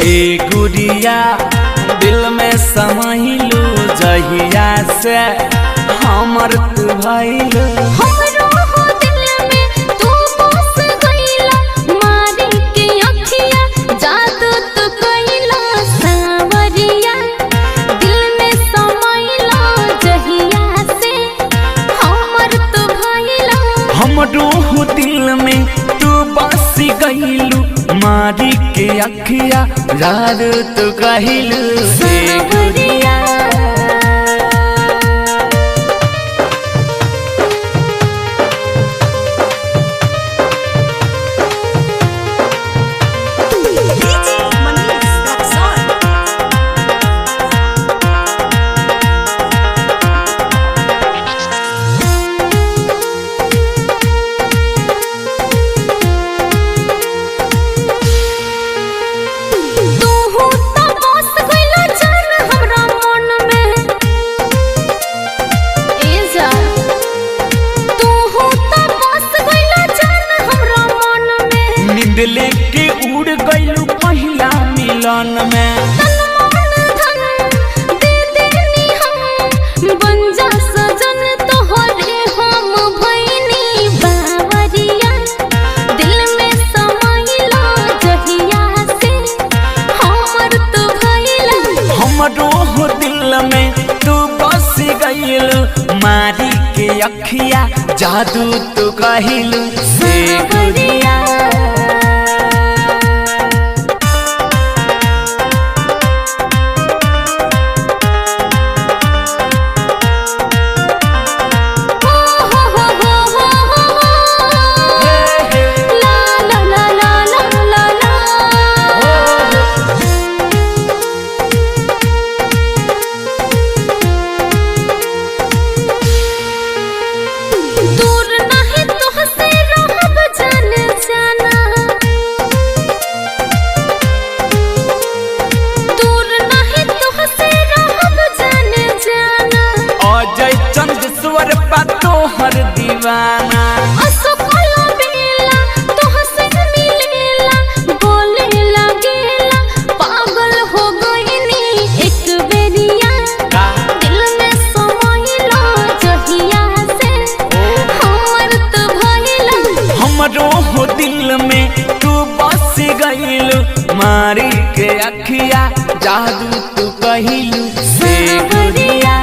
ए गुड़िया दिल में समाइलू जहिया से हमर तू भइलू। हमरो हो दिल में तू बस गइला, मारी के अखिया जादू तू कइला सावरिया। दिल में समाइला जहिया से हमर तू भइला। हमरो हो दिल में तू बस गइलू, मारी के अखिया जादू तू कहिलू सावरिया। लेके उड़ गइलू पहिला मिलन में। दे देनी हम बंजा सजन तोहरे हम भइनी बावरिया। दिल में समाइला जहिया से हमर तू भइला। हमरो हो दिल में तू बस गइलू, मारी के अखिया जादू तू कहिलू सावरिया। तोहर दीवाना असफल बेला तोहसे मिलेला, बोले लगेला पागल हो गइनी एक बेरिया। दिल में समाइला जहिया से हमर तू भइला। हमरो हो दिल में तू बस गइलू, मारी के अखिया जादू तू कहिलू सावरिया।